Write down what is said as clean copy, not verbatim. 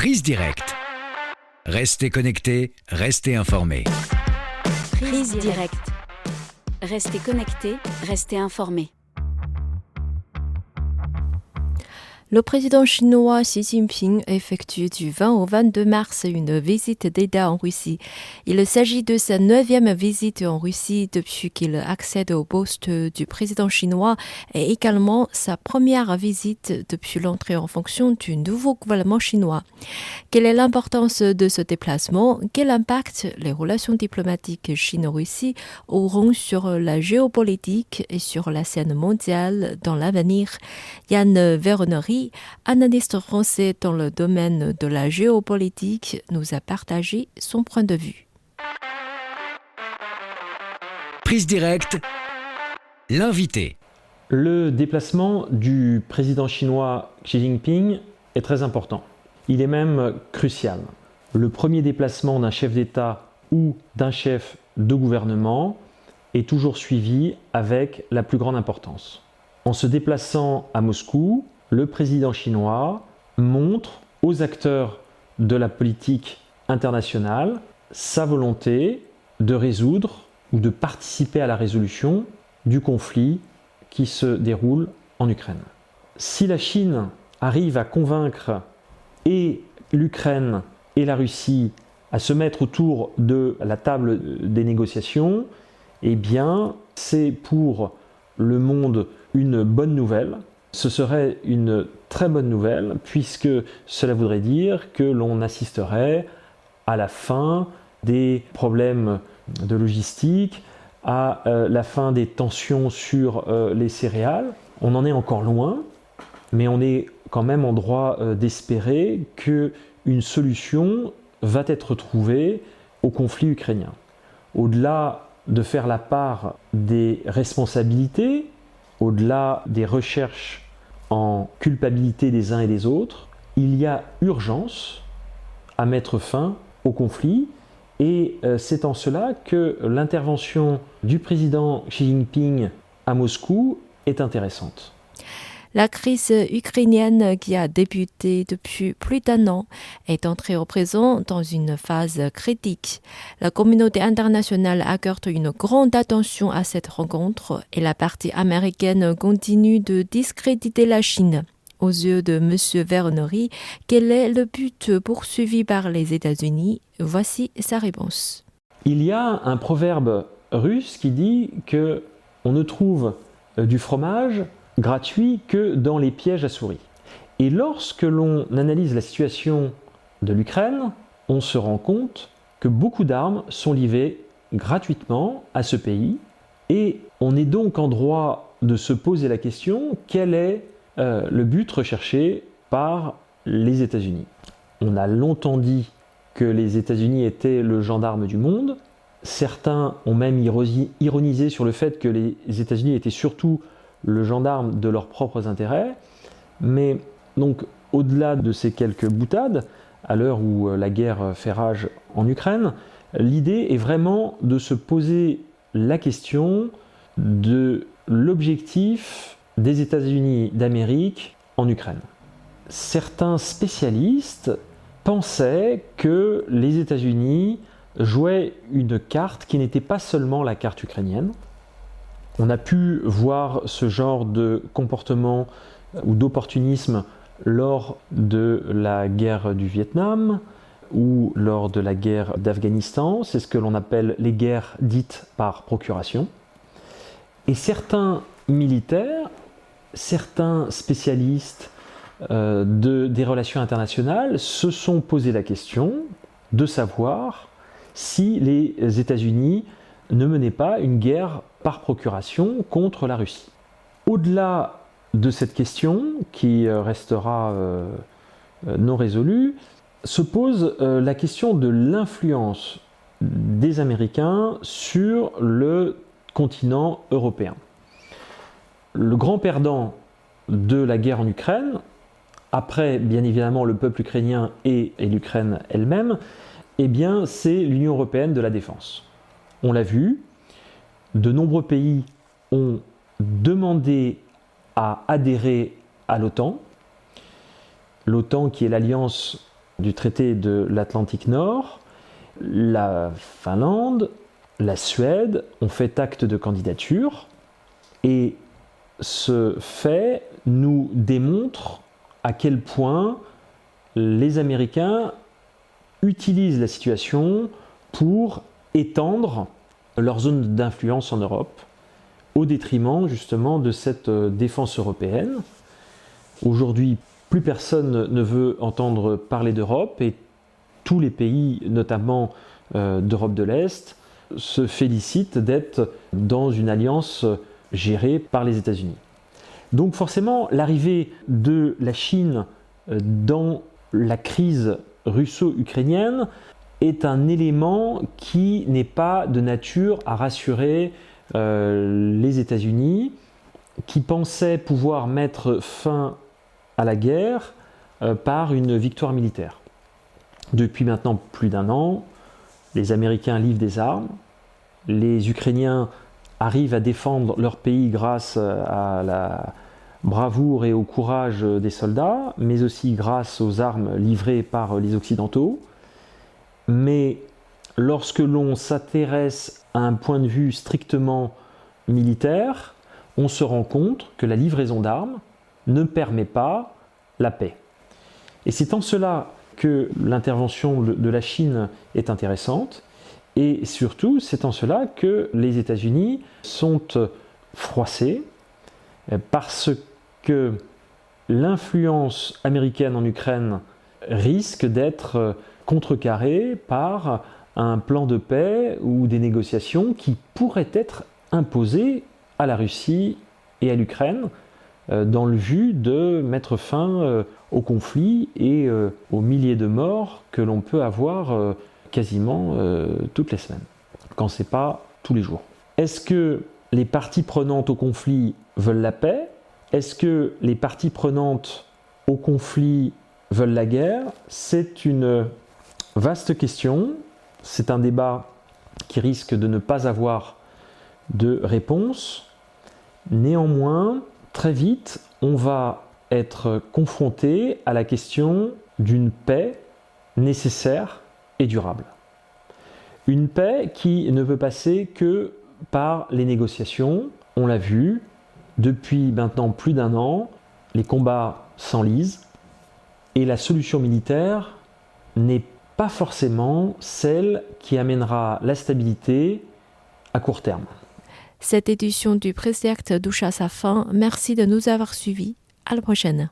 Prise directe. Restez connectés, restez informés. Prise directe. Restez connectés, restez informés. Le président chinois Xi Jinping effectue du 20 au 22 mars une visite d'État en Russie. Il s'agit de sa 9e visite en Russie depuis qu'il accède au poste du président chinois et également sa première visite depuis l'entrée en fonction du nouveau gouvernement chinois. Quelle est l'importance de ce déplacement? Quel impact les relations diplomatiques Chine-Russie auront sur la géopolitique et sur la scène mondiale dans l'avenir? Yann Vernery, analyste français dans le domaine de la géopolitique, nous a partagé son point de vue. Prise directe, l'invité. Le déplacement du président chinois Xi Jinping est très important. Il est même crucial. Le premier déplacement d'un chef d'État ou d'un chef de gouvernement est toujours suivi avec la plus grande importance. En se déplaçant à Moscou, le président chinois montre aux acteurs de la politique internationale sa volonté de résoudre ou de participer à la résolution du conflit qui se déroule en Ukraine. Si la Chine arrive à convaincre et l'Ukraine et la Russie à se mettre autour de la table des négociations, eh bien, c'est pour le monde une bonne nouvelle. Ce serait une très bonne nouvelle puisque cela voudrait dire que l'on assisterait à la fin des problèmes de logistique, à la fin des tensions sur les céréales. On en est encore loin, mais on est quand même en droit d'espérer qu'une solution va être trouvée au conflit ukrainien. Au-delà de faire la part des responsabilités, au-delà des recherches en culpabilité des uns et des autres, il y a urgence à mettre fin au conflit et c'est en cela que l'intervention du président Xi Jinping à Moscou est intéressante. La crise ukrainienne qui a débuté depuis plus d'1 an est entrée au présent dans une phase critique. La communauté internationale accorde une grande attention à cette rencontre et la partie américaine continue de discréditer la Chine. Aux yeux de M. Vernery, quel est le but poursuivi par les États-Unis? Voici sa réponse. Il y a un proverbe russe qui dit qu'on ne trouve du fromage gratuit que dans les pièges à souris. Et lorsque l'on analyse la situation de l'Ukraine, on se rend compte que beaucoup d'armes sont livrées gratuitement à ce pays et on est donc en droit de se poser la question quel est le but recherché par les États-Unis. On a longtemps dit que les États-Unis étaient le gendarme du monde. Certains ont même ironisé sur le fait que les États-Unis étaient surtout le gendarme de leurs propres intérêts, mais donc au-delà de ces quelques boutades, à l'heure où la guerre fait rage en Ukraine, l'idée est vraiment de se poser la question de l'objectif des États-Unis d'Amérique en Ukraine. Certains spécialistes pensaient que les États-Unis jouaient une carte qui n'était pas seulement la carte ukrainienne. On a pu voir ce genre de comportement ou d'opportunisme lors de la guerre du Vietnam ou lors de la guerre d'Afghanistan. C'est ce que l'on appelle les guerres dites par procuration. Et certains militaires, certains spécialistes des relations internationales se sont posé la question de savoir si les États-Unis ne menaient pas une guerre par procuration contre la Russie. Au-delà de cette question, qui restera non résolue, se pose la question de l'influence des Américains sur le continent européen. Le grand perdant de la guerre en Ukraine, après bien évidemment le peuple ukrainien et l'Ukraine elle-même, eh bien c'est l'Union européenne de la défense. On l'a vu, de nombreux pays ont demandé à adhérer à l'OTAN. L'OTAN qui est l'alliance du traité de l'Atlantique Nord, la Finlande, la Suède ont fait acte de candidature et ce fait nous démontre à quel point les Américains utilisent la situation pour étendre leur zone d'influence en Europe au détriment justement de cette défense européenne. Aujourd'hui, plus personne ne veut entendre parler d'Europe et tous les pays, notamment d'Europe de l'Est, se félicitent d'être dans une alliance gérée par les États-Unis. Donc forcément, l'arrivée de la Chine dans la crise russo-ukrainienne est un élément qui n'est pas de nature à rassurer les États-Unis, qui pensaient pouvoir mettre fin à la guerre par une victoire militaire. Depuis maintenant plus d'1 an, les Américains livrent des armes, les Ukrainiens arrivent à défendre leur pays grâce à la bravoure et au courage des soldats, mais aussi grâce aux armes livrées par les Occidentaux. Mais lorsque l'on s'intéresse à un point de vue strictement militaire, on se rend compte que la livraison d'armes ne permet pas la paix. Et c'est en cela que l'intervention de la Chine est intéressante, et surtout c'est en cela que les États-Unis sont froissés, parce que l'influence américaine en Ukraine risque d'être contrecarrée par un plan de paix ou des négociations qui pourraient être imposées à la Russie et à l'Ukraine dans le but de mettre fin au conflit et aux milliers de morts que l'on peut avoir quasiment toutes les semaines, quand ce n'est pas tous les jours. Est-ce que les parties prenantes au conflit veulent la paix? Est-ce que les parties prenantes au conflit veulent la guerre? C'est une vaste question, c'est un débat qui risque de ne pas avoir de réponse. Néanmoins, très vite, on va être confronté à la question d'une paix nécessaire et durable. Une paix qui ne peut passer que par les négociations. On l'a vu, depuis maintenant plus d'1 an, les combats s'enlisent et la solution militaire n'est pas forcément celle qui amènera la stabilité à court terme. Cette édition du Presse Direct touche à sa fin. Merci de nous avoir suivis. À la prochaine.